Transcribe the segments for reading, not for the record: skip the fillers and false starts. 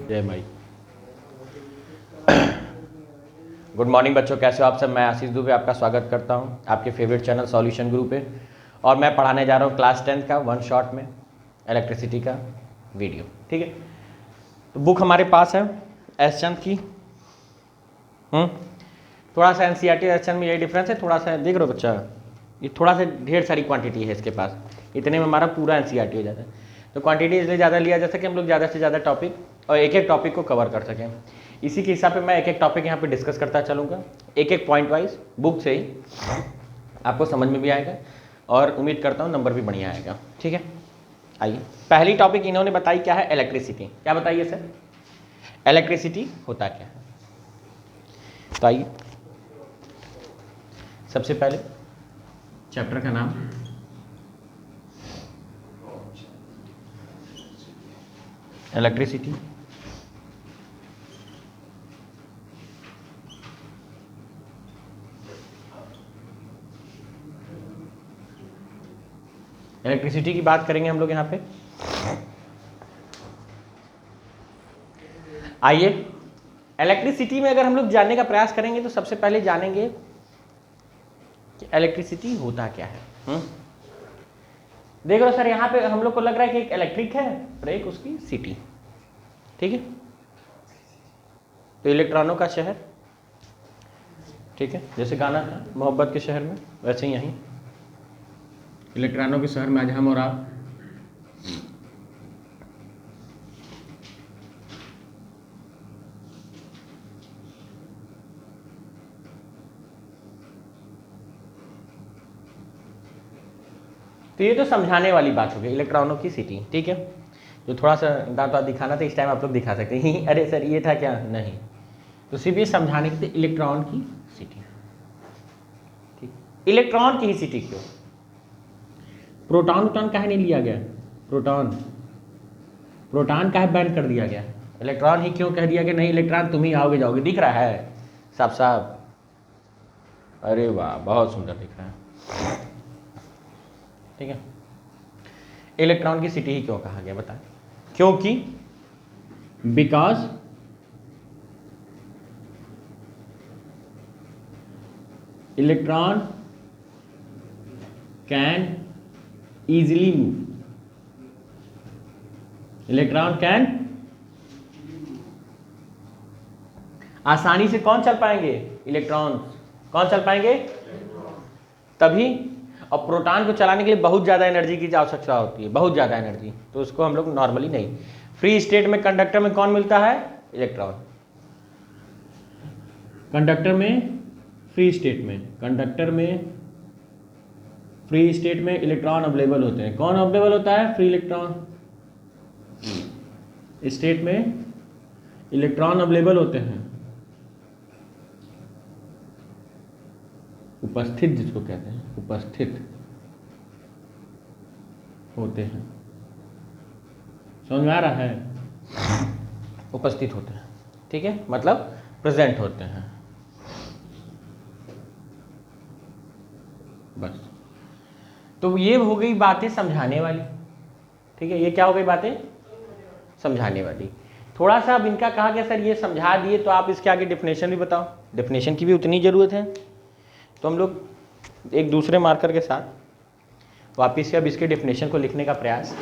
जय माई। Good morning बच्चों, कैसे हो आप सब। मैं आशीष दुबे आपका स्वागत करता हूं आपके फेवरेट चैनल सॉल्यूशन गुरु पे। और मैं पढ़ाने जा रहा हूं क्लास 10 का वन शॉट में इलेक्ट्रिसिटी का वीडियो। ठीक है, तो बुक हमारे पास है एस चंद की। थोड़ा सा एनसीईआरटी एस चंद में यही डिफरेंस है, थोड़ा सा देख रहे हो बच्चा, ये थोड़ा सा ढेर सारी क्वांटिटी है इसके पास, इतने में हमारा पूरा एनसीईआरटी हो जाता है। तो क्वांटिटी इसलिए ज़्यादा लिया जा सके हम लोग ज़्यादा से ज़्यादा टॉपिक और एक एक टॉपिक को कवर कर सकें। इसी के हिसाब से मैं एक एक टॉपिक यहाँ पे डिस्कस करता चलूँगा, एक एक पॉइंट वाइज बुक से ही आपको समझ में भी आएगा और उम्मीद करता हूँ नंबर भी बढ़िया आएगा। ठीक है, आइए पहली टॉपिक इन्होंने बताई क्या है, इलेक्ट्रिसिटी। क्या बताइए सर, इलेक्ट्रिसिटी होता क्या है। तो आइए सबसे पहले चैप्टर का नाम इलेक्ट्रिसिटी। इलेक्ट्रिसिटी की बात करेंगे हम लोग यहाँ पे। आइए इलेक्ट्रिसिटी में अगर हम लोग जानने का प्रयास करेंगे तो सबसे पहले जानेंगे कि इलेक्ट्रिसिटी होता क्या है। देख लो सर, यहाँ पे हम लोग को लग रहा है कि एक इलेक्ट्रिक है और एक उसकी सिटी। ठीक है, तो इलेक्ट्रॉनों का शहर, ठीक है, जैसे गाना था मोहब्बत के शहर में, वैसे ही यहीं इलेक्ट्रॉनों के शहर में आज हम और आप। तो ये तो समझाने वाली बात हो गई, इलेक्ट्रॉनों की सिटी। ठीक है, जो थोड़ा सा दांत दिखाना था इस टाइम आप लोग दिखा सकते हैं। अरे सर ये था क्या, नहीं, तो सिर्फ ये समझाने के लिए इलेक्ट्रॉन की सिटी। ठीक, इलेक्ट्रॉन की ही सिटी क्यों, प्रोटॉन उटॉन काहे नहीं लिया गया, प्रोटॉन काहे बैन कर दिया गया, इलेक्ट्रॉन ही क्यों कह दिया गया, नहीं इलेक्ट्रॉन तुम ही आओगे जाओगे। दिख रहा है साफ साफ, अरे वाह बहुत सुंदर दिख रहा है। ठीक है, इलेक्ट्रॉन की सिटी ही क्यों कहा गया बताएं, क्योंकि because electron can easily move, electron can आसानी से कौन चल पाएंगे, इलेक्ट्रॉन कौन चल पाएंगे तभी। और प्रोटॉन को चलाने के लिए बहुत ज़्यादा एनर्जी की आवश्यकता होती है, बहुत ज़्यादा एनर्जी, तो उसको हम लोग नॉर्मली नहीं। फ्री स्टेट में कंडक्टर में कौन मिलता है, इलेक्ट्रॉन। कंडक्टर में फ्री स्टेट में, कंडक्टर में फ्री स्टेट में इलेक्ट्रॉन अवेलेबल होते हैं। कौन अवेलेबल होता है, फ्री इलेक्ट्रॉन। स्टेट में इलेक्ट्रॉन अवेलेबल होते हैं, उपस्थित जिसको कहते हैं, उपस्थित होते हैं। समझ में आ रहा है, उपस्थित होते हैं। ठीक है, मतलब प्रेजेंट होते हैं, बस। तो ये हो गई बातें समझाने वाली। ठीक है, ये क्या हो गई बातें समझाने वाली। थोड़ा सा अब इनका कहा गया सर ये समझा दिए तो आप इसके आगे डेफिनेशन भी बताओ, डेफिनेशन की भी उतनी ज़रूरत है। तो हम लोग एक दूसरे मार्कर के साथ वापिस से अब इसके डेफिनेशन को लिखने का प्रयास,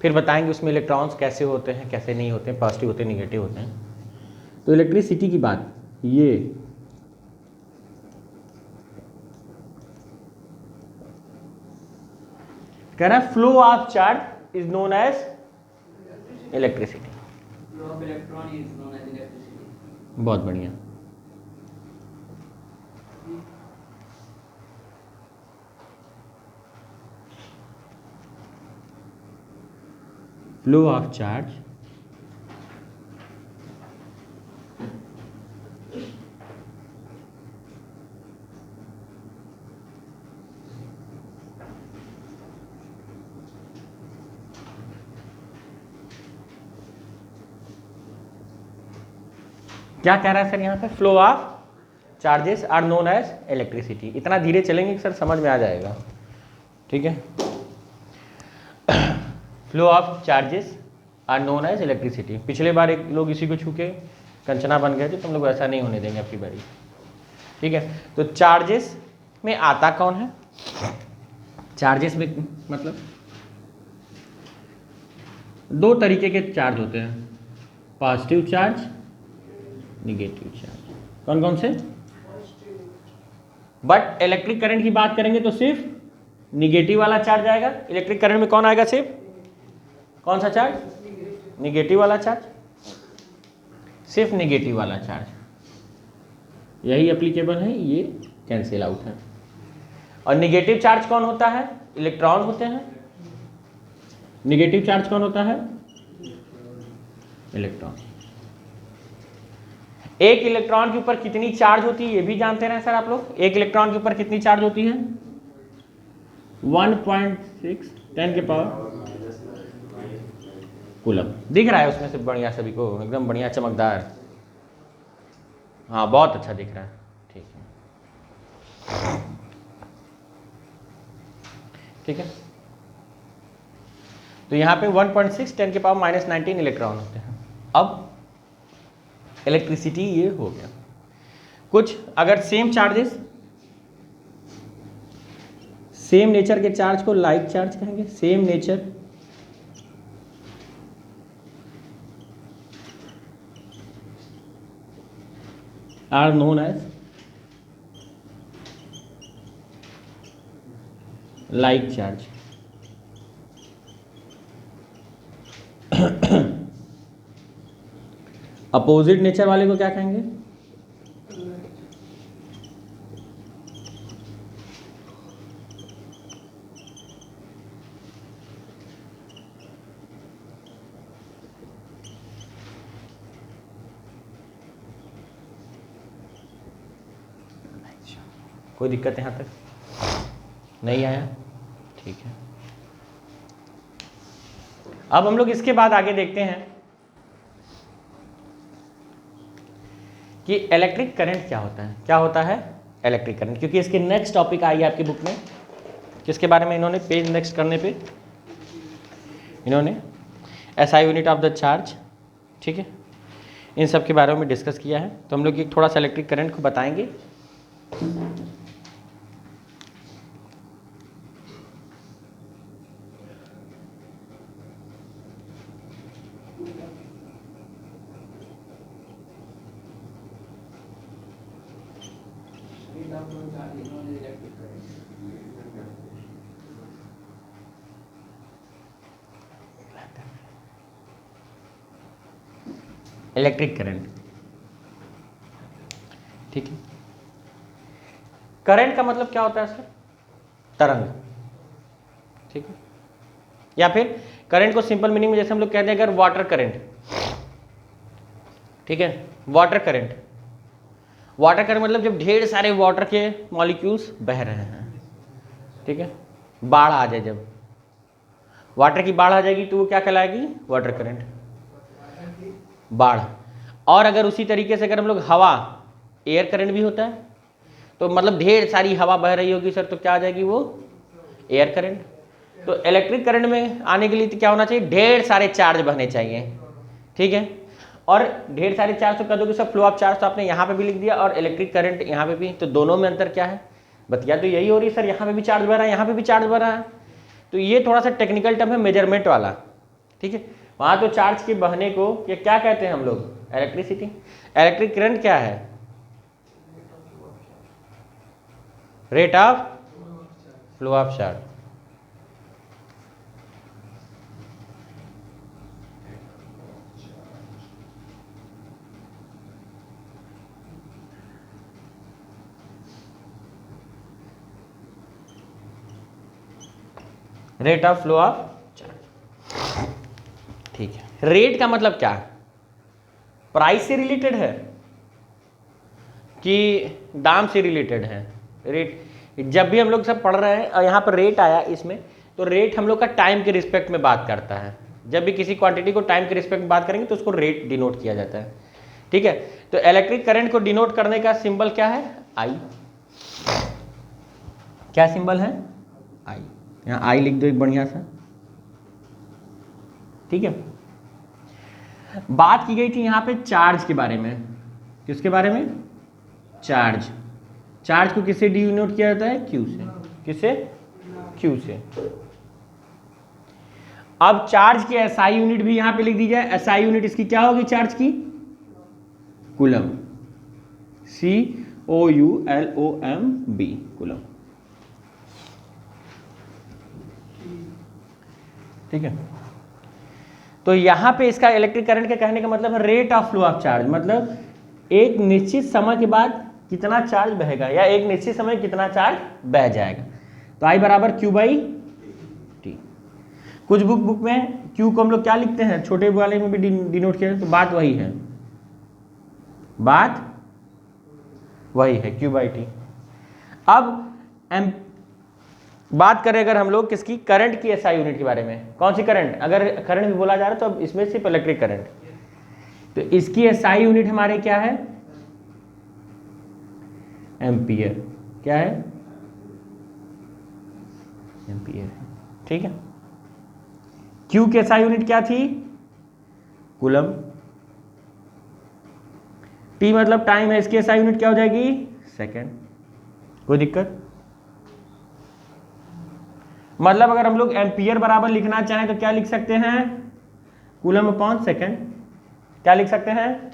फिर बताएंगे उसमें इलेक्ट्रॉन्स कैसे होते हैं कैसे नहीं होते हैं, पॉजिटिव होते हैं निगेटिव होते हैं। तो इलेक्ट्रिसिटी की बात, ये कह रहा है flow of charge is known as electricity. Flow of electron is known as electricity. बहुत बढ़िया। फ्लो ऑफ चार्ज क्या कह रहा है सर यहाँ पे, flow of charges are known as electricity. इतना धीरे चलेंगे कि सर समझ में आ जाएगा। ठीक है, flow of charges are known as electricity. पिछले बार एक लोग इसी को छू के कंचना बन गए थे, तो हम लोग ऐसा नहीं होने देंगे आपकी बारी। ठीक है, तो चार्जेस में आता कौन है? चार्जेस में मतलब दो तरीके के चार्ज होते हैं, पॉजिटिव चार्ज, निगेटिव चार्ज। कौन कौन से? बट इलेक्ट्रिक करंट की बात करेंगे तो सिर्फ निगेटिव वाला चार्ज आएगा। इलेक्ट्रिक करंट में कौन आएगा? सिर्फ कौन सा चार्ज? निगेटिव वाला चार्ज, सिर्फ निगेटिव वाला चार्ज। यही एप्लीकेबल है, ये कैंसिल आउट है। और निगेटिव चार्ज कौन होता है? इलेक्ट्रॉन होते हैं। निगेटिव चार्ज कौन होता है? इलेक्ट्रॉन। एक इलेक्ट्रॉन के ऊपर कितनी चार्ज होती है ये भी जानते रहे सर आप लोग? एक इलेक्ट्रॉन के ऊपर कितनी चार्ज होती है? 1.6 10 के पावर कूलम। दिख रहा है उसमें से बढ़िया सभी को, एकदम बढ़िया चमकदार। हाँ बहुत अच्छा दिख रहा है, ठीक है ठीक है। तो यहाँ पे 1.6 10 के पावर -19 इलेक्ट्रॉन होते हैं। अब इलेक्ट्रिसिटी ये हो गया। कुछ अगर सेम चार्जेस, सेम नेचर के चार्ज को लाइक चार्ज कहेंगे। Same nature are known as like charge. Opposite nature वाले को क्या कहेंगे? कोई दिक्कत यहां तक नहीं आया? ठीक है। अब हम लोग इसके बाद आगे देखते हैं कि इलेक्ट्रिक करंट क्या होता है। क्या होता है इलेक्ट्रिक करंट? क्योंकि इसके नेक्स्ट टॉपिक आई है आपकी बुक में, जिसके बारे में इन्होंने पेज नेक्स्ट करने पे इन्होंने SI unit of the charge, ठीक है, इन सब के बारे में डिस्कस किया है। तो हम लोग एक थोड़ा सा इलेक्ट्रिक करंट को बताएंगे। इलेक्ट्रिक करंट, ठीक है। करंट का मतलब क्या होता है सर? तरंग, ठीक है। या फिर करंट को सिंपल मीनिंग में जैसे हम लोग कहते हैं अगर वाटर करंट, ठीक है, वाटर करंट। वाटर करंट मतलब जब ढेर सारे वाटर के मॉलिक्यूल्स बह रहे हैं, ठीक है, बाढ़ आ जाए, जब वाटर की बाढ़ आ जाएगी तो वो क्या कहलाएगी? वाटर करंट, बाढ़। और अगर उसी तरीके से अगर हम लोग हवा, एयर करंट भी होता है, तो मतलब ढेर सारी हवा बह रही होगी सर, तो क्या आ जाएगी? वो एयर करंट। तो इलेक्ट्रिक करंट में आने के लिए तो क्या होना चाहिए? ढेर सारे चार्ज बहने चाहिए, ठीक है। और ढेर सारे चार्ज तो कर दोगे सर, फ्लो ऑफ चार्ज तो आपने यहाँ पे भी लिख दिया और इलेक्ट्रिक करंट यहाँ पे भी, तो दोनों में अंतर क्या है? बतिया तो यही हो रही है सर, यहाँ पे भी चार्ज बह रहा है, यहाँ पे भी चार्ज बह रहा है। तो ये थोड़ा सा टेक्निकल टर्म है, मेजरमेंट वाला, ठीक है। वहाँ तो चार्ज के बहने को ये क्या कहते हैं हम लोग? इलेक्ट्रिसिटी। इलेक्ट्रिक करंट क्या है? Rate of flow of charge. Rate of flow of charge, ठीक है। रेट का मतलब क्या है? प्राइस से रिलेटेड है कि दाम से रिलेटेड है? रेट जब भी हम लोग सब पढ़ रहे हैं और यहाँ पर रेट आया इसमें, तो रेट हम लोग का टाइम के रिस्पेक्ट में बात करता है। जब भी किसी क्वांटिटी को टाइम के रिस्पेक्ट में बात करेंगे तो उसको रेट डिनोट किया जाता है, ठीक है। तो इलेक्ट्रिक करंट को डिनोट करने का सिंबल क्या है? आई। क्या सिंबल है? आई। यहाँ आई लिख दो एक बढ़िया सा। ठीक है। बात की गई थी यहाँ पे चार्ज के बारे में, किसके बारे में? चार्ज। चार्ज को किससे डिनोट किया जाता है? क्यू से। किससे? क्यू से। अब चार्ज की एसआई यूनिट भी यहां पे लिख दी जाए। एसआई यूनिट इसकी क्या होगी चार्ज की? कूलम। COULOMB, coulomb. ठीक है। तो यहां पे इसका इलेक्ट्रिक करंट के कहने का मतलब rate of flow of charge, मतलब एक निश्चित समय के बाद कितना चार्ज बहेगा या एक निश्चित समय कितना चार्ज बह जाएगा। तो I बराबर Q बाई टी। कुछ बुक में Q को हम लोग क्या लिखते हैं, छोटे वाले में भी डिनोट किया है, तो बात वही है, बात वही है Q बाई टी। अब बात करें अगर हम लोग किसकी, करंट की एसआई यूनिट के बारे में। कौन सी करंट? अगर करंट भी बोला जा रहा है तो अब इसमें सिर्फ इलेक्ट्रिक करंट। तो इसकी एसआई यूनिट हमारे क्या है? एम्पियर। क्या है? एम्पियर। ठीक है। क्यू की एसआई यूनिट क्या थी? कूलम। टी मतलब टाइम है, इसकी एसआई यूनिट क्या हो जाएगी? सेकेंड। कोई दिक्कत? मतलब अगर हम लोग एम्पियर बराबर लिखना चाहें तो क्या लिख सकते हैं? Coulomb upon second. क्या लिख सकते हैं?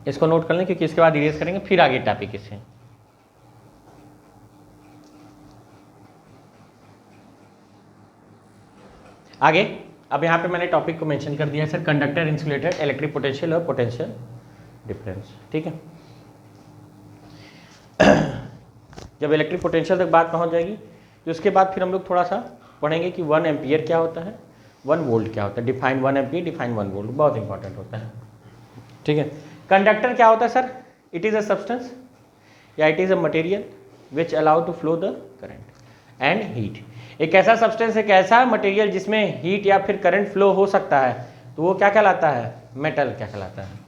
इसको नोट कर लें क्योंकि इसके बाद इरेज करेंगे, फिर आगे टॉपिक इससे। आगे अब यहाँ पे मैंने टॉपिक को मेंशन कर दिया है sir, conductor, insulator, electric potential और पोटेंशियल डिफरेंस। ठीक है। जब इलेक्ट्रिक पोटेंशियल तक बात पहुँच जाएगी तो उसके बाद फिर हम लोग थोड़ा सा पढ़ेंगे कि 1 एम्पियर क्या होता है, 1 वोल्ट क्या होता है, डिफाइन 1 एम्पियर, डिफाइन 1 वोल्ट, बहुत इंपॉर्टेंट होता है। ठीक है। कंडक्टर क्या होता है sir? It is a substance या it is a material which allow to flow the current and heat. एक ऐसा सब्सटेंस, एक ऐसा मटेरियल जिसमें हीट या फिर करंट फ्लो हो सकता है, तो वो क्या कहलाता है? मेटल क्या कहलाता है।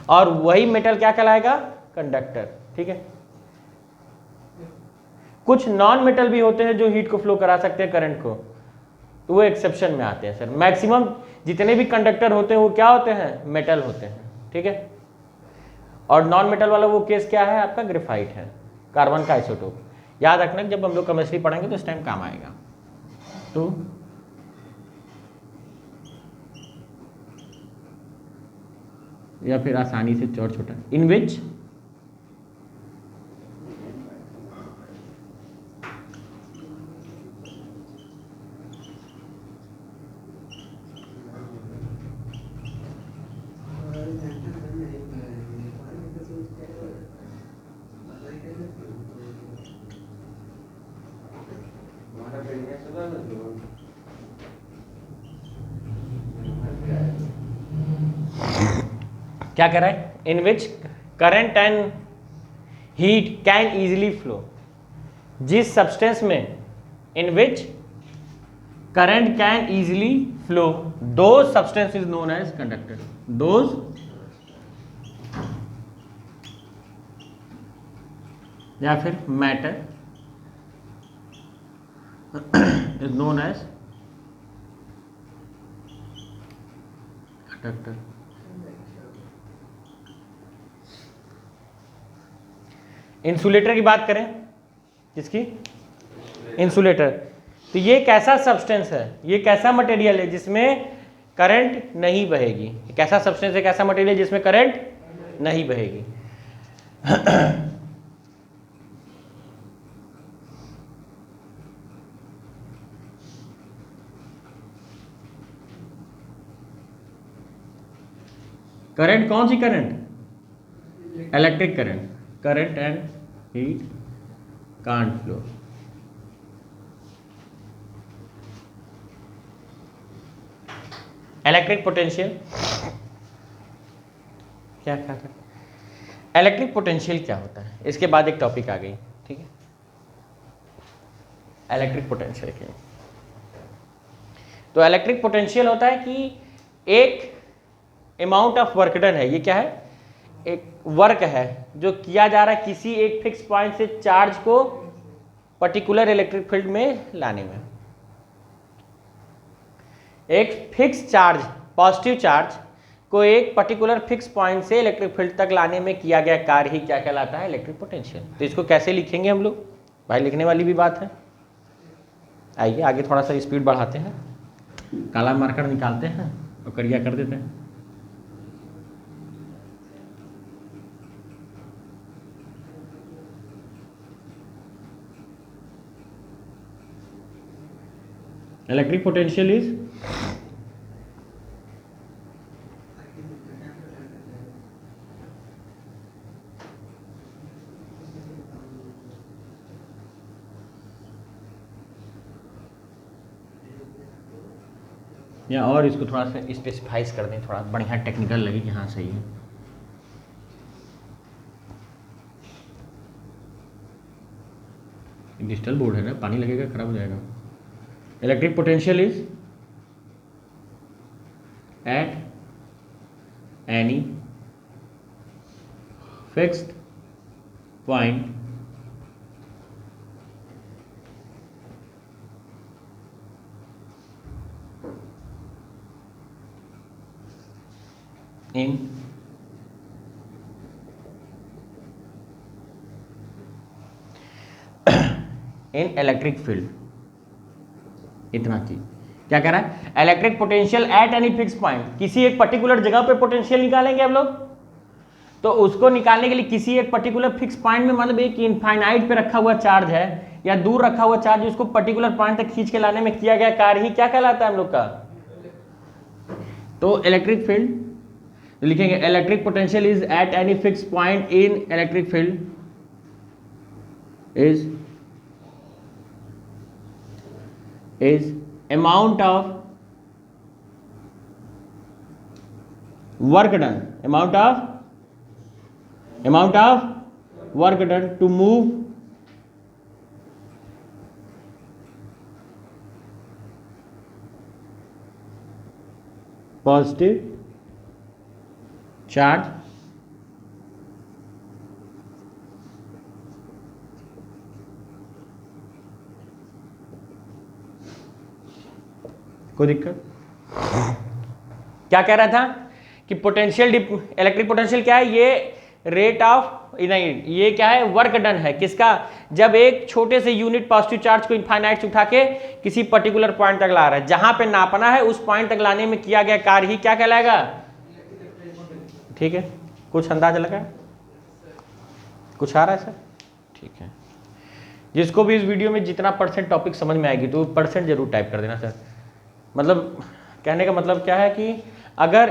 और वही मेटल क्या कहलाएगा? कंडक्टर। ठीक है। कुछ नॉन मेटल भी होते हैं जो हीट को फ्लो करा सकते हैं, करंट को, तो वो एक्सेप्शन में आते हैं सर। मैक्सिमम जितने भी कंडक्टर होते हैं वो क्या होते हैं? मेटल होते हैं। ठीक है। और नॉन मेटल वाला वो केस क्या है आपका? ग्रेफाइट है, कार्बन का आइसोटोप। याद रखना जब हम लोग केमिस्ट्री पढ़ेंगे तो इस टाइम काम आएगा। तो या फिर आसानी से और छोटा, इन विच क्या कह रहा है? In which current and heat can easily flow. जिस सब्सटेंस में in which current can easily flow, those substance is known as conductor. Those या फिर matter is known as conductor. Insulator की बात करें, किसकी? इंसुलेटर। तो ये एक ऐसा सब्सटेंस है, ये एक ऐसा मटेरियल है जिसमें करंट नहीं बहेगी। एक ऐसा सब्सटेंस, एक ऐसा मटेरियल जिसमें करंट नहीं बहेगी। करंट कौन सी current? Electric current. Current and heat can't flow. Electric potential क्या क्या था? इलेक्ट्रिक पोटेंशियल क्या होता है? इसके बाद एक टॉपिक आ गई। ठीक है। इलेक्ट्रिक पोटेंशियल क्या? तो इलेक्ट्रिक पोटेंशियल होता है कि एक अमाउंट ऑफ वर्क डन है। ये क्या है? एक वर्क है जो किया जा रहा है किसी एक फिक्स पॉइंट से चार्ज को पर्टिकुलर इलेक्ट्रिक फील्ड में लाने में। एक फिक्स चार्ज, पॉजिटिव चार्ज को एक पर्टिकुलर फिक्स पॉइंट से इलेक्ट्रिक फील्ड तक लाने में किया गया कार्य ही क्या कहलाता है? Electric potential. तो इसको कैसे लिखेंगे हम लोग भाई? लिखने वाली भी बात है। आइए आगे थोड़ा सा स्पीड बढ़ाते हैं, काला मार्कर निकालते हैं और करिया कर देते हैं। इलेक्ट्रिक पोटेंशियल इज या और इसको थोड़ा सा स्पेसिफाइज कर दें, थोड़ा बढ़िया टेक्निकल लगे कि हाँ सही है। डिजिटल बोर्ड है ना, पानी लगेगा खराब हो जाएगा। Electric potential is at any fixed point in electric field. इतना चीज क्या कह रहा है? Electric potential at any fix point, किसी एक पर्टिकुलर जगह पे पोटेंशियल निकालेंगे हम लोग, तो उसको निकालने के लिए किसी एक पर्टिकुलर फिक्स पॉइंट में, मतलब एक इनफाइनाइट पे रखा हुआ चार्ज है या दूर रखा हुआ चार्ज, उसको पर्टिकुलर पॉइंट तक खींच के लाने में किया गया कार्य ही क्या कहलाता है हम लोग का? तो इलेक्ट्रिक फील्ड लिखेंगे electric potential is at any fix point in electric field is amount of work done, amount of work done to move positive charge कोई दिक्कत? क्या कह रहा था कि पोटेंशियल, इलेक्ट्रिक पोटेंशियल क्या है? ये रेट ऑफ, नहीं ये क्या है? वर्क डन है। किसका? जब एक छोटे से यूनिट पॉजिटिव चार्ज को इनफाइनाइट से उठा के किसी पर्टिकुलर पॉइंट तक ला रहा है, जहां पे नापना है उस पॉइंट तक लाने में किया गया कार्य ही क्या कहलाएगा? ठीक है, कुछ अंदाजा लगा? कुछ आ रहा है सर? ठीक है, जिसको भी इस वीडियो में जितना परसेंट टॉपिक समझ में आएगी तो परसेंट जरूर टाइप कर देना सर। मतलब कहने का मतलब क्या है कि अगर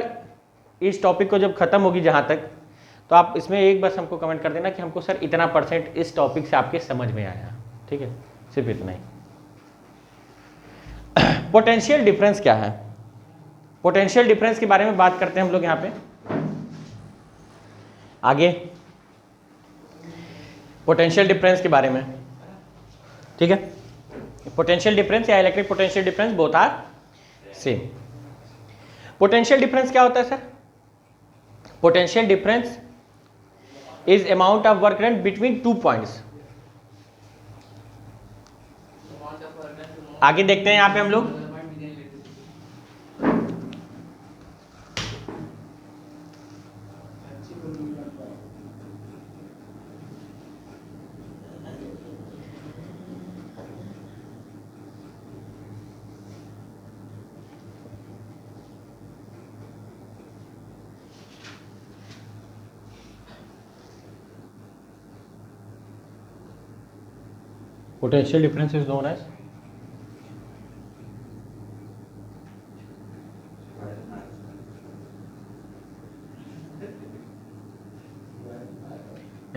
इस टॉपिक को जब खत्म होगी जहाँ तक, तो आप इसमें एक बस हमको कमेंट कर देना कि हमको सर इतना परसेंट इस टॉपिक से आपके समझ में आया। ठीक है, सिर्फ इतना ही। पोटेंशियल डिफरेंस क्या है? पोटेंशियल डिफरेंस के बारे में बात करते हैं हम लोग यहाँ पे आगे, पोटेंशियल डिफरेंस के बारे में। ठीक है, पोटेंशियल डिफरेंस या electric potential difference both are same. Potential difference क्या होता है sir? Potential difference is amount of work done between two points. आगे देखते हैं यहां पे हम लोग। Potential difference is known as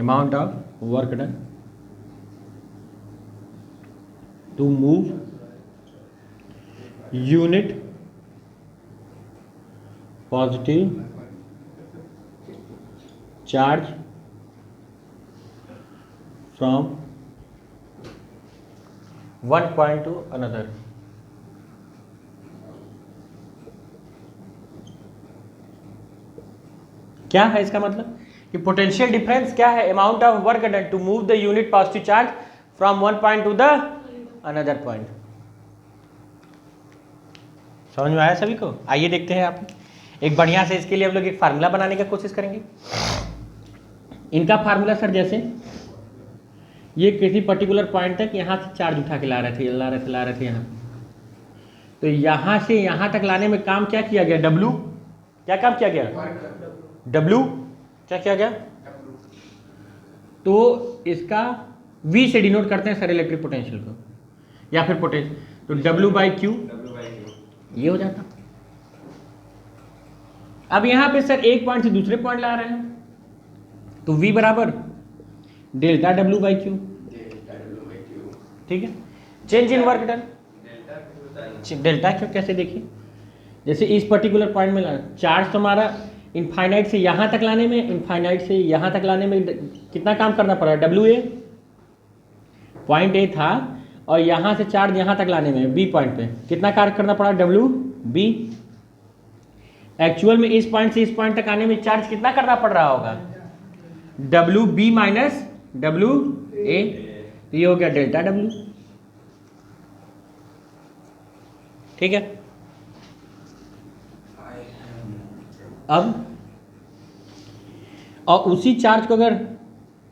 amount of work done to move unit positive charge from one point to another। क्या है इसका मतलब कि पोटेंशियल डिफरेंस क्या है? Amount of work done to move the unit positive charge from one point to the another point. समझ में आया सभी को? आइए देखते हैं आप एक बढ़िया से इसके लिए हम लोग एक फार्मूला बनाने का कोशिश करेंगे। इनका फार्मूला सर जैसे ये किसी पर्टिकुलर पॉइंट तक यहाँ से चार्ज उठा के ला रहे थे यहाँ, तो यहाँ से यहाँ तक लाने में काम क्या किया गया? W क्या काम किया गया? W क्या किया गया? तो इसका V से डिनोट करते हैं सर इलेक्ट्रिक पोटेंशियल को, या फिर पोटेंशियल, तो W/Q ये हो जाता। अब यहाँ पे सर एक पॉइंट से दूसरे पॉइंट ला रहे हैं, तो V बराबर डेल्टा W/Q, ठीक है। Change in work done, delta क्यों कैसे देखिए, जैसे इस पर्टिकुलर पॉइंट में लाना, चार्ज तो हमारा इनफाइनाइट से यहाँ तक लाने में, इनफाइनाइट से यहाँ तक लाने में कितना काम करना पड़ा? WA पॉइंट A था, और यहाँ से चार्ज यहाँ तक लाने में B पॉइंट पे कितना कार्य करना पड़ा? WB। एक्चुअल में इस पॉइंट से इस पॉइंट तक आने में चार्ज कितना करना पड़ रहा होगा? WB माइनस WA, तो ये हो गया डेल्टा W, ठीक है। अब और उसी चार्ज को अगर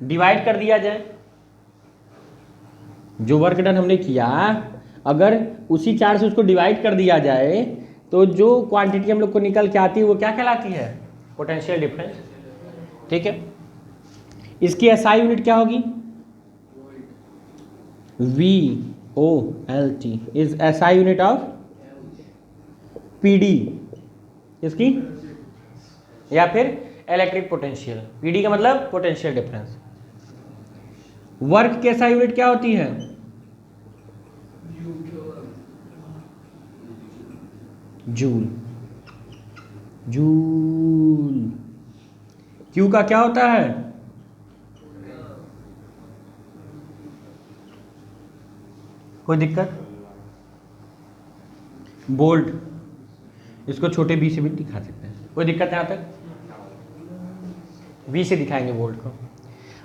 डिवाइड कर दिया जाए, जो वर्क डन हमने किया अगर उसी चार्ज से उसको डिवाइड कर दिया जाए, तो जो क्वांटिटी हम लोग को निकल के आती है वो क्या कहलाती है? पोटेंशियल डिफरेंस, ठीक है। इसकी SI यूनिट क्या होगी? VOLT is SI unit of PD, इसकी, या फिर इलेक्ट्रिक पोटेंशियल। PD का मतलब पोटेंशियल डिफरेंस। वर्क की SI यूनिट क्या होती है? जूल। जूल। Q का क्या होता है? कोई दिक्कत? बोल्ट, इसको छोटे b से भी दिखा सकते हैं, कोई दिक्कत है यहाँ तक? v से दिखाएंगे वोल्ट को।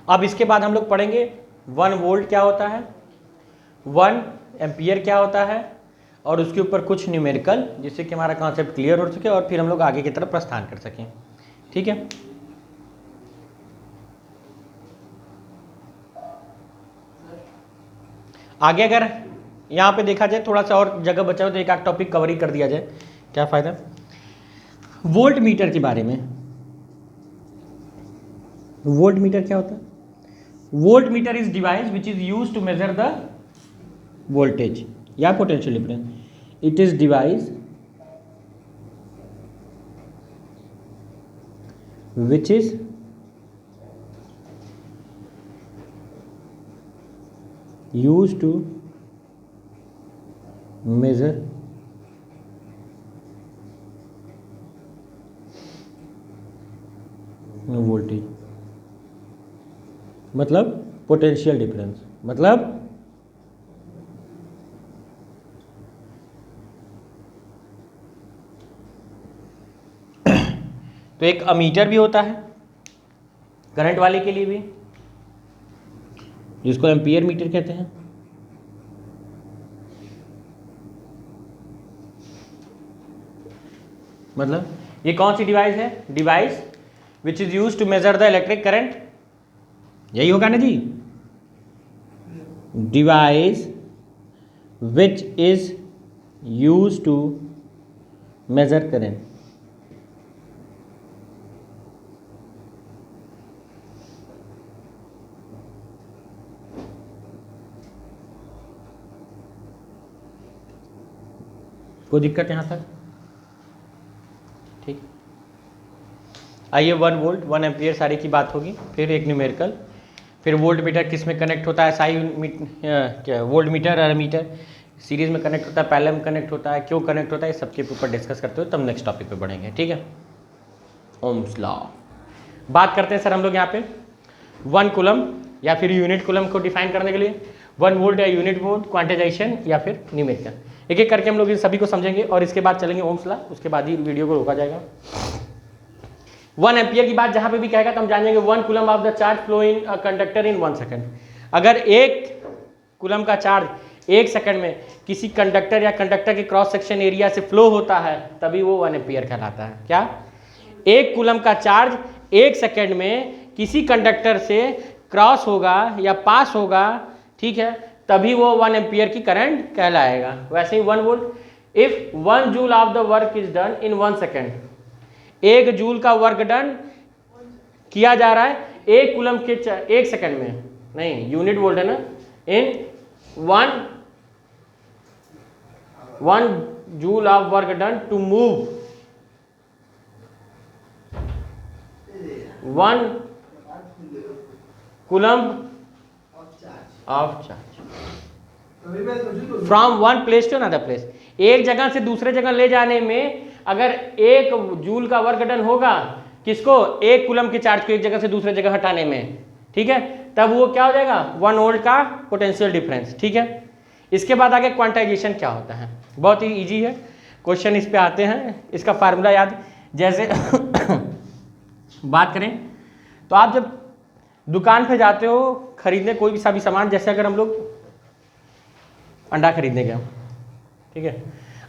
अब इसके बाद हम लोग पढ़ेंगे 1 वोल्ट क्या होता है, 1 एम्पियर क्या होता है, और उसके ऊपर कुछ न्यूमेरिकल, जिससे कि हमारा कॉन्सेप्ट क्लियर हो सके और फिर हम लोग आगे की तरफ प्रस्थान कर सकें, ठीक है। आगे अगर यहाँ पे देखा जाए, थोड़ा सा और जगह बचा हो तो एक आध टॉपिक कवर ही कर दिया जाए, क्या फायदा। वोल्ट मीटर के बारे में, वोल्ट मीटर क्या होता है? Volt meter is device which is used to measure the voltage या potential difference. It is device which is used to measure voltage, मतलब पोटेंशियल डिफरेंस, मतलब तो एक अमीटर भी होता है करंट वाले के लिए भी, जिसको एम्पियर मीटर कहते हैं। मतलब ये कौन सी डिवाइस है? Device which is use to measure the electric current, यही होगा ना जी। Device which is use to measure current, कोई दिक्कत यहाँ तक? ठीक, आइए 1 वोल्ट 1 एम्पियर सारी की बात होगी, फिर एक न्यूमेरिकल, फिर वोल्ट मीटर किस में कनेक्ट होता है, क्या वोल्ट मीटर और मीटर सीरीज में कनेक्ट होता है, पैरेलल में कनेक्ट होता है, क्यों कनेक्ट होता है, इस सबके ऊपर डिस्कस करते हुए तब नेक्स्ट टॉपिक पे बढ़ेंगे, ठीक है। ओम्स लॉ बात करते हैं सर हम लोग यहाँ पे 1 कूलम या फिर यूनिट कूलम को डिफाइन करने के लिए 1 वोल्ट या यूनिट वोल्ट, क्वांटाइजेशन या फिर न्यूमेरिकल, एक एक करके हम लोग इन सभी को समझेंगे और इसके बाद चलेंगे ओम्स लॉ, उसके बाद ही वीडियो को रोका जाएगा। 1 एम्पियर की बात जहां पे भी कहेगा तो हम जानेंगे 1 coulomb of the charge flow in a conductor in 1 second. अगर 1 कूलम का चार्ज 1 सेकंड में किसी कंडक्टर या कंडक्टर के क्रॉस सेक्शन एरिया से फ्लो होता है तभी वो 1 एम्पियर कहलाता है। क्या? 1 कूलम का चार्ज 1 सेकंड में किसी कंडक्टर से क्रॉस होगा या पास होगा, ठीक है, तभी वो 1 एम्पियर की करंट कहलाएगा। वैसे ही 1 volt. If 1 joule of the work is done in 1 second, 1 joule का वर्क डन किया जा रहा है 1 कूलम के 1 सेकंड में, नहीं यूनिट वोल्ट है ना, in 1 joule of work done to move 1 coulomb of charge from 1 place to another place. एक जगह से दूसरे जगह ले जाने में अगर 1 जूल का वर्क डन होगा, किसको? 1 कूलम के चार्ज को एक जगह से दूसरे जगह हटाने में, ठीक है, तब वो क्या हो जाएगा? 1 वोल्ट का पोटेंशियल डिफरेंस। ठीक है, इसके बाद आगे क्वांटाइजेशन क्या होता है, बहुत ही इजी है, क्वेश्चन इस पे आते हैं, इसका फार्मूला याद। जैसे बात करें तो आप जब दुकान पे जाते हो खरीदने कोई भी सा भी सामान, जैसे अगर हम लोग अंडा खरीदने गए, ठीक है,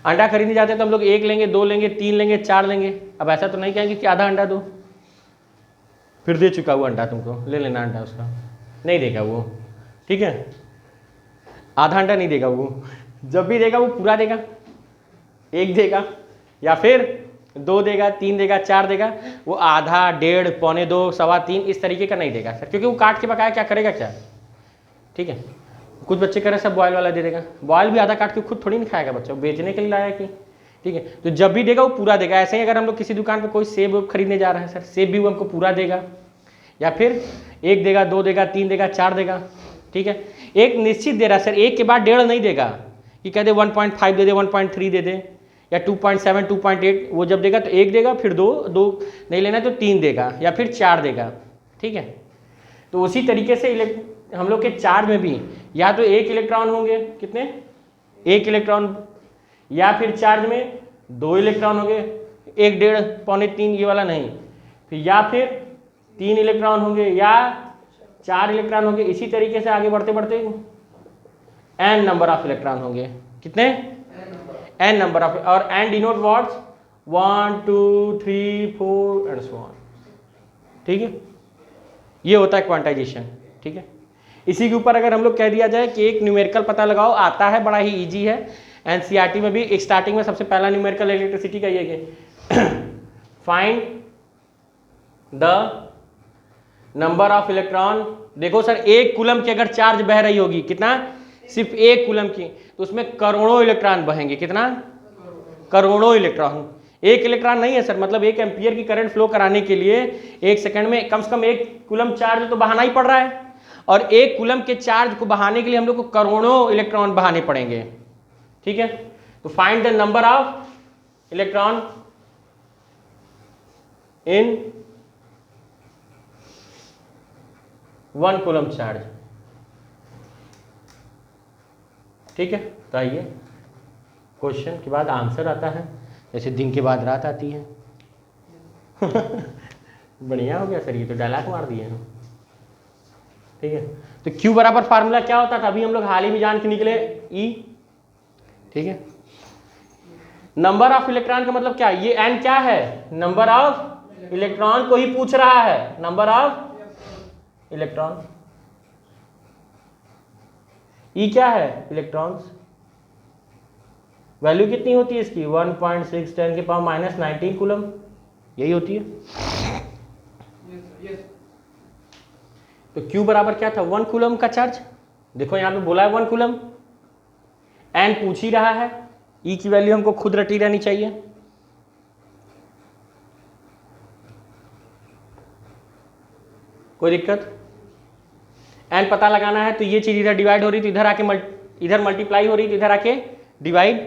अंडा खरीदने जाते हैं तो हम लोग 1 लेंगे, 2 लेंगे, 3 लेंगे, 4 लेंगे। अब ऐसा तो नहीं कहेंगे कि आधा अंडा दो, फिर दे चुका वो अंडा तुमको, ले लेना अंडा उसका, नहीं देगा वो, ठीक है, आधा अंडा नहीं देगा वो, जब भी देगा वो पूरा देगा, 1 देगा या फिर 2 देगा, 3 देगा, 4 देगा, वो आधा, 1.5, पौने 2, 2.25 इस तरीके का नहीं देगा सर, क्योंकि वो काट के पकाया क्या करेगा क्या, ठीक है। कुछ बच्चे कह रहे सब बॉयल वाला दे देगा, बॉयल भी आधा काट के खुद थोड़ी नहीं खाएगा बच्चा, बेचने के लिए लाया कि, ठीक है, तो जब भी देगा वो पूरा देगा। ऐसे ही अगर हम लोग किसी दुकान पे कोई सेब खरीदने जा रहे हैं सर, सेब भी वो हमको पूरा देगा, या फिर 1 देगा, 2 देगा, 3 देगा, 4 देगा, ठीक है, एक निश्चित दे रहा है सर, 1 के बाद 1.5 नहीं देगा कि कह दे 1.5 दे दे, 1.3 दे दे, या 2.7, 2.8, वो जब देगा तो 1 देगा, फिर 2 नहीं लेना तो 3 देगा, या फिर 4 देगा, ठीक है। तो उसी तरीके से हम लोग के चार्ज में भी या तो 1 इलेक्ट्रॉन होंगे, कितने? 1 इलेक्ट्रॉन, या फिर चार्ज में 2 इलेक्ट्रॉन होंगे, 1, 1.5, पौने 3 ये वाला नहीं, फिर या फिर 3 इलेक्ट्रॉन होंगे या 4 इलेक्ट्रॉन होंगे। इसी तरीके से आगे बढ़ते बढ़ते n नंबर ऑफ इलेक्ट्रॉन होंगे, कितने? n नंबर ऑफ, और n denote what's 1 2 3 4 and so on, ठीक है, ये होता है क्वांटाइजेशन, ठीक है। इसी के ऊपर अगर हम लोग कह दिया जाए कि एक न्यूमेरिकल पता लगाओ, आता है, बड़ा ही इजी है, एनसीईआरटी में भी एक स्टार्टिंग में सबसे पहला न्यूमेरिकल इलेक्ट्रिसिटी का ये कि find the number of electron. देखो सर 1 कूलम की अगर चार्ज बह रही होगी, कितना? सिर्फ 1 कूलम की, तो उसमें करोड़ों इलेक्ट्रॉन बहेंगे, कितना? करोड़ों इलेक्ट्रॉन। 1 इलेक्ट्रॉन नहीं है सर, मतलब 1 एम्पियर की करंट फ्लो कराने के लिए 1 सेकंड में कम से कम 1 कूलम चार्ज तो बहाना ही पड़ रहा है, और 1 कूलम के चार्ज को बहाने के लिए हम लोग को करोड़ों इलेक्ट्रॉन बहाने पड़ेंगे, ठीक है। तो find the number of electron in 1 coulomb charge, ठीक है। तो आइए क्वेश्चन के बाद आंसर आता है, जैसे दिन के बाद रात आती है। बढ़िया हो गया सर, ये तो डायलॉग मार दिए हैं, ठीक है। तो Q बराबर फार्मूला क्या होता था, अभी हम लोग हाल ही में जान के निकले, E, ठीक है। नंबर ऑफ इलेक्ट्रॉन का मतलब क्या, ये N क्या है? नंबर ऑफ इलेक्ट्रॉन को ही पूछ रहा है, नंबर ऑफ इलेक्ट्रॉन। E क्या है? इलेक्ट्रॉन्स। वैल्यू कितनी होती है इसकी? 1.6 10 के पावर माइनस 19 कूलम, यही होती है। तो Q बराबर क्या था? 1 कूलम का चार्ज। देखो यहाँ पे बोला है 1 कूलम, N पूछ ही रहा है, E की वैल्यू हमको खुद रटी रहनी चाहिए। कोई दिक्कत? N पता लगाना है तो ये चीज इधर डिवाइड हो रही तो इधर आके इधर मल्टीप्लाई हो रही तो इधर आके डिवाइड।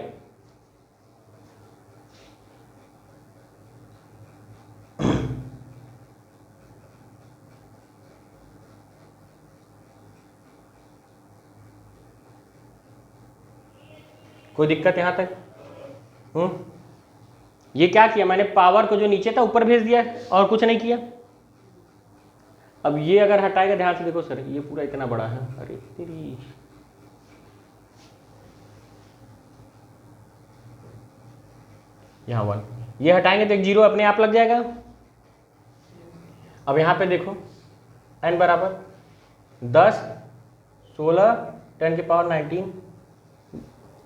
कोई दिक्कत यहां तक? ये क्या किया मैंने, पावर को जो नीचे था ऊपर भेज दिया और कुछ नहीं किया। अब ये अगर हटाएगा, ध्यान से देखो सर, ये पूरा इतना बड़ा है, अरे तेरी, यहाँ 1, ये हटाएंगे तो एक 0 अपने आप लग जाएगा। अब यहाँ पे देखो n बराबर 10, 16, 10 की पावर 19,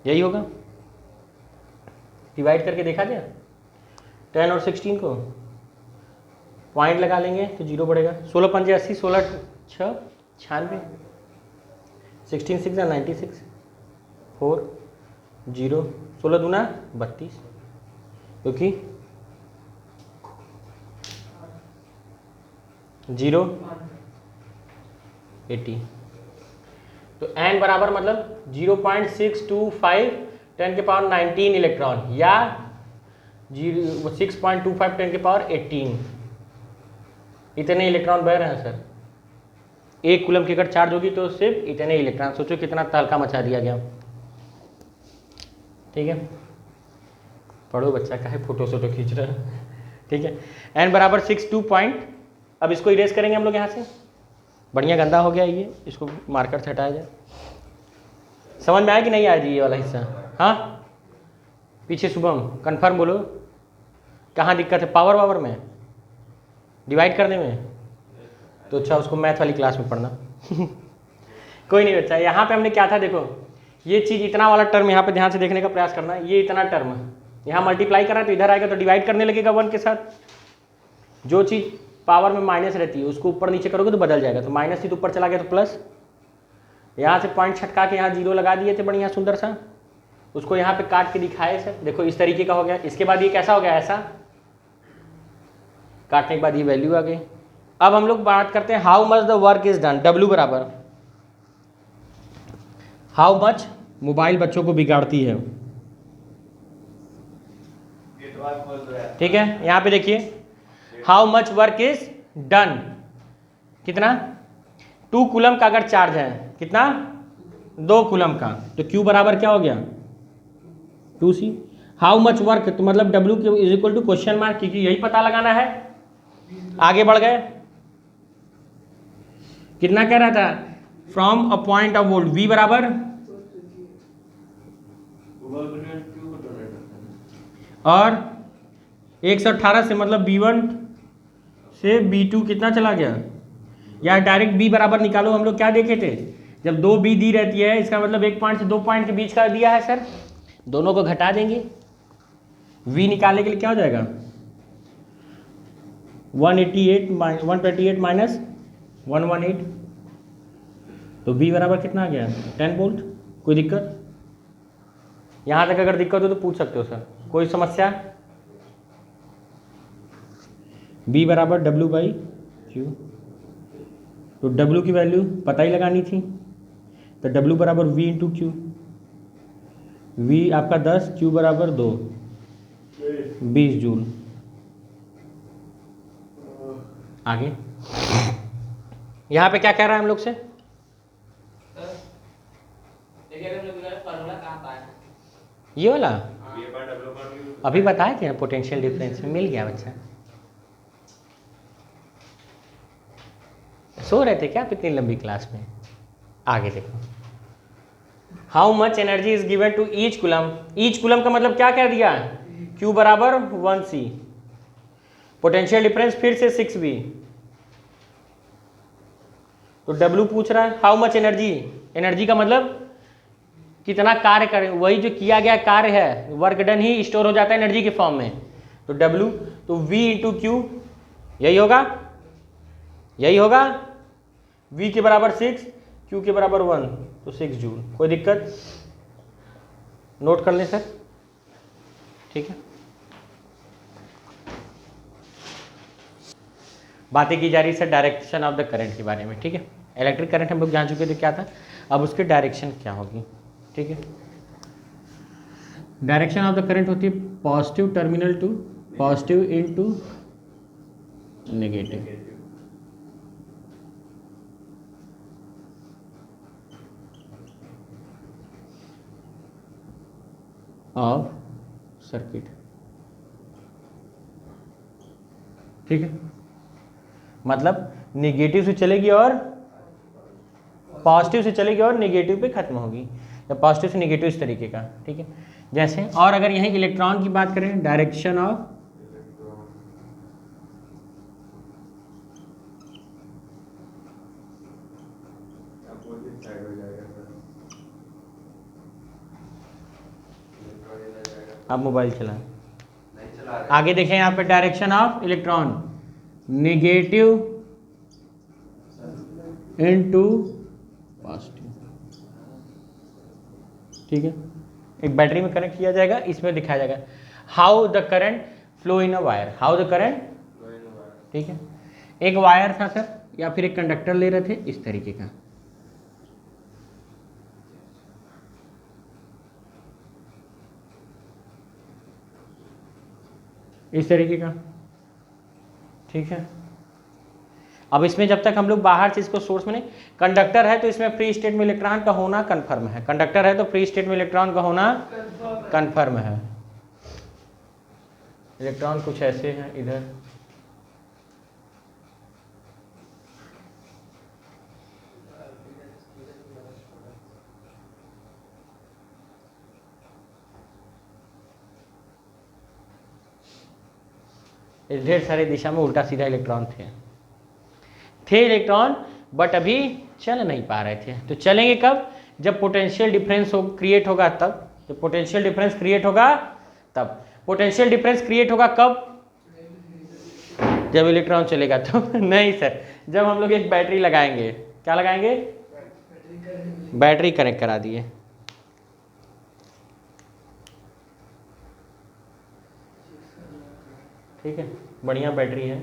यही होगा। डिवाइड करके देखा जाए 10 और 16 को, पॉइंट लगा लेंगे तो 0 बढ़ेगा। 16 पंजे 80, 16 6 96, 16 6 96, 4 0, 16 दूना 32, क्योंकि 0 80। तो n बराबर मतलब 0.625 10 के पावर 19 इलेक्ट्रॉन, या 6.25 10 के पावर 18, इतने इलेक्ट्रॉन बह रहे हैं सर। एक कूलम की अगर चार्ज होगी तो सिर्फ इतने इलेक्ट्रॉन, सोचो कितना तहलका मचा दिया गया। ठीक है, पढ़ो बच्चा, काहे फोटो सोटो खींच रहा है। ठीक है, n बराबर 62 पॉइंट। अब इसको इरेज करेंगे हम लोग यहाँ से, बढ़िया गंदा हो गया ये, इसको मार्कर से हटाया जाए। समझ में आया कि नहीं आया जी ये वाला हिस्सा? हाँ, पीछे शुभम कंफर्म बोलो, कहाँ दिक्कत है? पावर वावर में, डिवाइड करने में? तो अच्छा, उसको मैथ वाली क्लास में पढ़ना। कोई नहीं बच्चा, यहाँ पे हमने क्या था देखो, ये चीज़ इतना वाला टर्म यहाँ पे ध्यान से देखने का प्रयास करना। ये इतना टर्म यहाँ मल्टीप्लाई करा तो इधर आएगा तो डिवाइड करने लगेगा 1 के साथ। जो चीज़ पावर में माइनस रहती है उसको ऊपर नीचे करोगे तो बदल जाएगा। तो माइनस थी तो ऊपर चला गया तो प्लस, यहाँ से पॉइंट छटका के यहाँ 0 लगा दिए थे बढ़िया सुंदर सा, उसको यहाँ पे काट के दिखाए सर, देखो इस तरीके का हो गया। इसके बाद ये कैसा हो गया, ऐसा काटने के बाद ये वैल्यू आ गई। अब हम लोग बात करते हैं how much the work is done. W बराबर हाउ मच मोबाइल बच्चों को बिगाड़ती है। ठीक है, यहाँ पे देखिए how much work is done, कितना 2 कूलम का अगर चार्ज है, कितना 2 कूलम का, तो Q बराबर क्या हो गया 2C। हाउ मच वर्क तो मतलब W is equal to question mark, क्योंकि यही पता लगाना है। आगे बढ़ गए, कितना कह रहा था, from a point of volt V बराबर, और 118 से मतलब B1 से B2 कितना चला गया, या डायरेक्ट B बराबर निकालो। हम लोग क्या देखे थे, जब 2 B दी रहती है इसका मतलब 1 पॉइंट से 2 पॉइंट के बीच का दिया है सर, दोनों को घटा देंगे, V निकालने के लिए क्या हो जाएगा 128 माइनस 118, तो B बराबर कितना आ गया 10 वोल्ट। कोई दिक्कत? यहाँ तक अगर दिक्कत हो तो पूछ सकते हो सर, कोई समस्या? B बराबर W बाई Q, तो W की वैल्यू पता ही लगानी थी, तो W बराबर V इंटू Q, V आपका 10, Q बराबर 2, 20 जूल। आगे यहाँ पे क्या कह रहा है हम लोग से, ये वाला अभी बताए थे ना, पोटेंशियल डिफरेंस मिल गया बच्चा। सो रहे थे क्या आप इतनी लंबी क्लास में? आगे देखो, how much energy is given to each coulomb. Each coulomb का मतलब क्या कह दिया, Q बराबर 1C, पोटेंशियल डिफरेंस फिर से 6V, तो W पूछ रहा है हाउ मच एनर्जी। एनर्जी का मतलब कितना कार्य करें, वही जो किया गया कार्य है, वर्क डन ही स्टोर हो जाता है एनर्जी के फॉर्म में, तो W, तो V इंटू Q, यही होगा, यही होगा। V के बराबर 6, Q के बराबर 1, तो 6 जूल। कोई दिक्कत? नोट कर लें सर, ठीक है। बातें की जा रही है sir direction of the current के बारे में, ठीक है। इलेक्ट्रिक करंट हम लोग जान चुके थे क्या था, अब उसकी डायरेक्शन क्या होगी, ठीक है। डायरेक्शन ऑफ द करंट होती है positive terminal to positive into negative. Of circuit, ठीक है। मतलब नेगेटिव से चलेगी और पॉजिटिव से चलेगी और नेगेटिव पे खत्म होगी, या पॉजिटिव से नेगेटिव इस तरीके का, ठीक है। जैसे, और अगर यहीं इलेक्ट्रॉन की बात करें, डायरेक्शन ऑफ आप मोबाइल चलाएं, आगे देखें यहाँ पे direction of electron negative into positive, ठीक है। एक बैटरी में कनेक्ट किया जाएगा, इसमें दिखाया जाएगा how the current flow in a wire, how the current, ठीक है। एक वायर था सर, या फिर एक कंडक्टर ले रहे थे इस तरीके का, इस तरीके का, ठीक है। अब इसमें जब तक हम लोग बाहर से इसको सोर्स में नहीं, कंडक्टर है तो इसमें फ्री स्टेट में इलेक्ट्रॉन का होना कन्फर्म है, कंडक्टर है तो फ्री स्टेट में इलेक्ट्रॉन का होना कन्फर्म है। इलेक्ट्रॉन कुछ ऐसे हैं इधर, ढेर सारे दिशा में उल्टा सीधा इलेक्ट्रॉन थे इलेक्ट्रॉन, बट अभी चल नहीं पा रहे थे। तो चलेंगे कब? जब पोटेंशियल डिफरेंस क्रिएट होगा तब, जब पोटेंशियल डिफरेंस क्रिएट होगा तब। पोटेंशियल डिफरेंस क्रिएट होगा कब? जब इलेक्ट्रॉन चलेगा तो नहीं सर, जब हम लोग एक बैटरी लगाएंगे। क्या लगाएंगे? बैटरी कनेक्ट करा दिए, ठीक है, बढ़िया बैटरी है।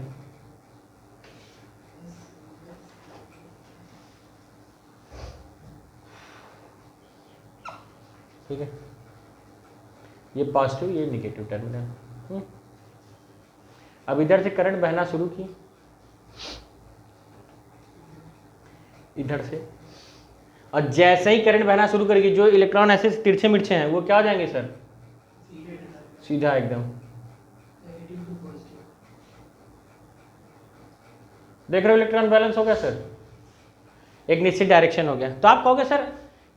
ठीक है, ये पॉजिटिव, ये निगेटिव टर्मिनल। अब इधर से करंट बहना शुरू की, इधर से, और जैसे ही करंट बहना शुरू करेगी, जो इलेक्ट्रॉन ऐसे तिरछे मिर्छे हैं वो क्या हो जाएंगे सर? सीधा एकदम। देख रहे हो इलेक्ट्रॉन बैलेंस हो गया सर, एक निश्चित डायरेक्शन हो गया। तो आप कहोगे सर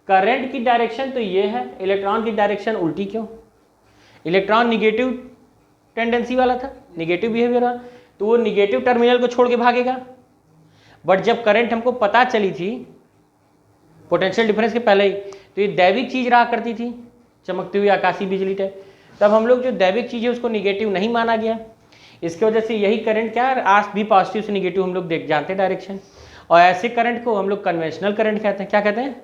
करंट की डायरेक्शन तो ये है, इलेक्ट्रॉन की डायरेक्शन उल्टी क्यों? इलेक्ट्रॉन निगेटिव टेंडेंसी वाला था, निगेटिव बिहेवियर वाला, तो वो निगेटिव टर्मिनल को छोड़ के भागेगा। बट जब करंट हमको पता चली थी पोटेंशियल डिफरेंस के पहले ही, तो ये दैविक चीज रहा करती थी, चमकती हुई आकाशीय बिजली टाइप। तब हम लोग जो दैविक चीज है उसको निगेटिव नहीं माना गया। इसकी वजह से यही करंट क्या है, आज भी पॉजिटिव से निगेटिव हम लोग देख जानते हैं डायरेक्शन। और ऐसे करंट को हम लोग कन्वेंशनल करंट कहते हैं। क्या कहते हैं?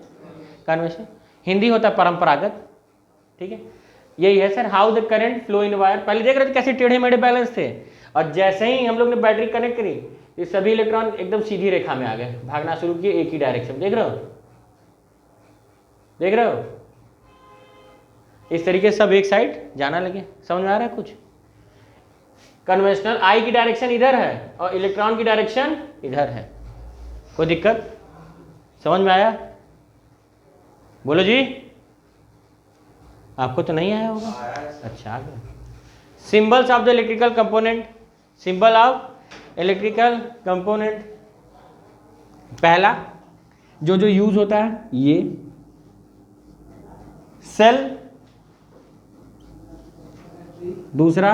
कन्वेंशनल। हिंदी होता है परंपरागत, ठीक है। यही है sir, how the current flow in wire. पहले देख रहे थे कैसे टेढ़े मेढ़े बैलेंस थे, और जैसे ही हम लोग ने बैटरी कनेक्ट करी, ये सभी इलेक्ट्रॉन एकदम सीधी रेखा में आ गए, भागना शुरू किए एक ही डायरेक्शन। देख रहे हो, देख रहे हो, इस तरीके से सब एक साइड जाना लगे। समझ में आ रहा है कुछ? कन्वेंशनल आई की डायरेक्शन इधर है और इलेक्ट्रॉन की डायरेक्शन इधर है। कोई दिक्कत? समझ में आया? बोलो जी। आपको तो नहीं आया होगा? अच्छा, आ गया। Symbols of the electrical component, symbol of electrical component. पहला जो जो यूज होता है, ये सेल, दूसरा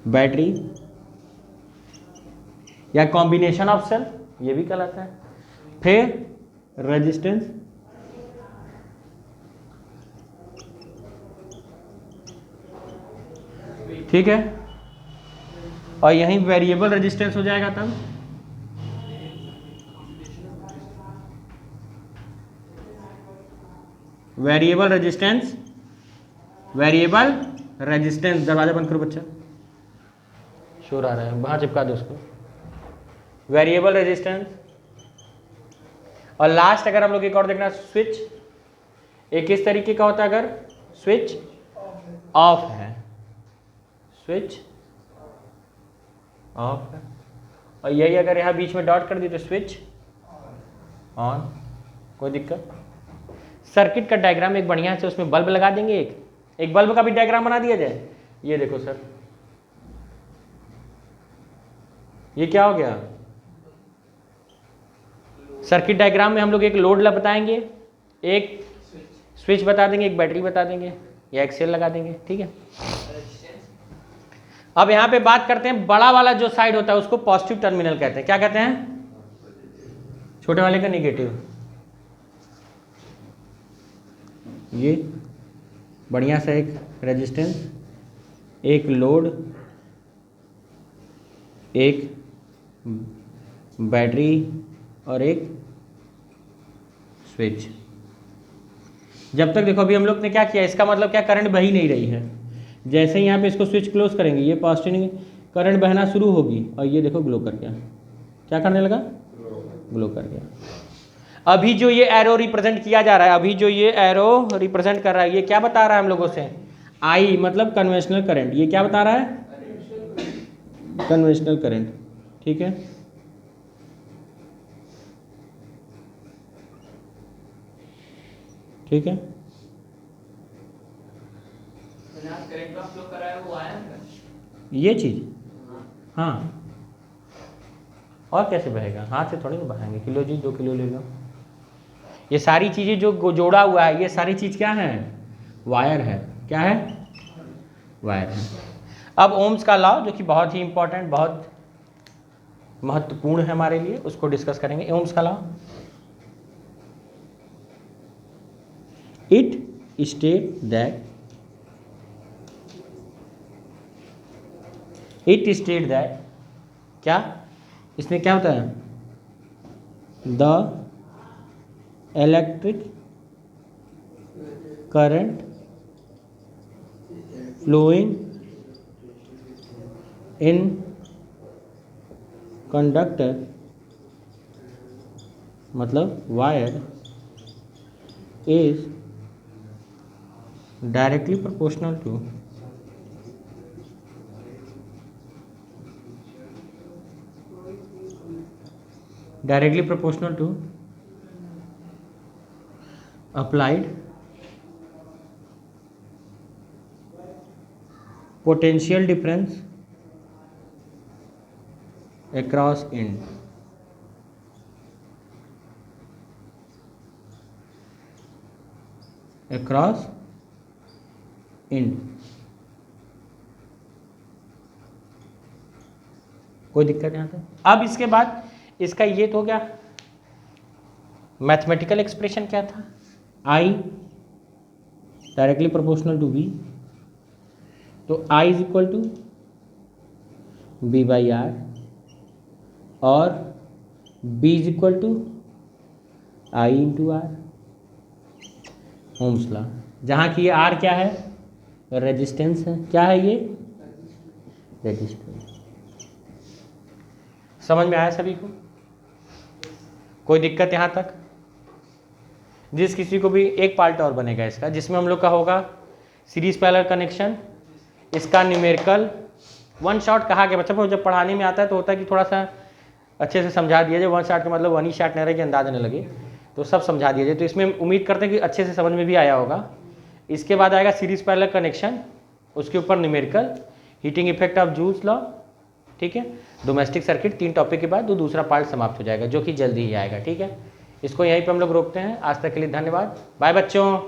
बैटरी या कॉम्बिनेशन ऑफ सेल, ये भी कहलाता है। फिर रेजिस्टेंस, ठीक है, और यहीं वेरिएबल रेजिस्टेंस हो जाएगा तब। Variable resistance, variable resistance. दरवाजा बंद करो बच्चा, शोर आ रहा है, वहां चिपका दो उसको। Variable resistance. और लास्ट अगर हम लोग एक और देखना, स्विच। एक किस तरीके का होता है? अगर स्विच ऑफ है, स्विच ऑफ है, और यही अगर यहां बीच में डॉट कर दी तो स्विच ऑन। कोई दिक्कत? सर्किट का डायग्राम एक बढ़िया से, उसमें बल्ब लगा देंगे, एक बल्ब का भी डायग्राम बना दिया जाए। ये देखो सर, ये क्या हो गया? सर्किट डायग्राम में हम लोग एक लोड बताएंगे, एक स्विच बता देंगे, एक बैटरी बता देंगे या एक सेल लगा देंगे, ठीक है। अब यहाँ पे बात करते हैं बड़ा वाला जो साइड होता है उसको पॉजिटिव टर्मिनल कहते हैं। क्या कहते हैं? छोटे वाले का निगेटिव। ये बढ़िया सा एक रेजिस्टेंस, एक लोड, एक बैटरी और एक स्विच। जब तक देखो अभी हम लोग ने क्या किया, इसका मतलब क्या, करंट बह ही नहीं रही है। जैसे ही यहाँ पे इसको स्विच क्लोज करेंगे ये पॉजिटिव करंट बहना शुरू होगी और ये देखो ग्लो कर गया। क्या करने लगा? ग्लो कर गया। अभी जो ये एरो रिप्रेजेंट किया जा रहा है, अभी जो ये एरो रिप्रेजेंट कर रहा है, ये क्या बता रहा है हम लोगों से? आई मतलब कन्वेंशनल करंट। ये क्या बता रहा है? कन्वेंशनल करंट, ठीक है। ठीक है, करंट का फ्लो कर रहा है वो आया ना, ये चीज। हाँ, और कैसे बहेगा? हाथ से थोड़ी ना बहाएंगे। किलो जी 2 किलो ले लो। ये सारी चीजें जो जोड़ा हुआ है, ये सारी चीज क्या है? वायर है। क्या है? वायर है। अब ओम्स का लॉ, जो कि बहुत ही इंपॉर्टेंट, बहुत महत्वपूर्ण है हमारे लिए, उसको डिस्कस करेंगे। ओम्स का लॉ, इट स्टेट दैट क्या, इसने क्या बताया? The electric current flowing in conductor मतलब wire is directly proportional to applied potential difference across end। across end कोई दिक्कत यहाँ तक? अब इसके बाद इसका ये तो हो गया, मैथमेटिकल एक्सप्रेशन क्या था? I directly proportional to V, तो I is equal to B/R और B is equal to I into R। Ohm's law, जहाँ की ये R क्या है? रेजिस्टेंस है। क्या है ये? रेजिस्टेंस। समझ में आया सभी को? कोई दिक्कत यहाँ तक? जिस किसी को भी एक पार्ट और बनेगा इसका, जिसमें हम लोग का होगा सीरीज पैरेलल कनेक्शन, इसका न्यूमेरिकल वन शॉट कहा गया। बच्चों को जब पढ़ाने में आता है तो होता है कि थोड़ा सा अच्छे से समझा दिया जाए। वन शॉट का मतलब वन ही शॉट नहीं रहे कि अंदाजा न लगे, तो सब समझा दिया जाए। तो इसमें उम्मीद करते हैं कि अच्छे से समझ में भी आया होगा। इसके बाद आएगा सीरीज पैरेलल कनेक्शन, उसके ऊपर numerical, heating effect of joules law, ठीक है, डोमेस्टिक सर्किट। 3 टॉपिक के बाद दूसरा पार्ट समाप्त हो जाएगा, जो कि जल्दी ही आएगा। ठीक है, इसको यहीं पे हम लोग रोकते हैं। आज तक के लिए धन्यवाद। बाय बच्चों।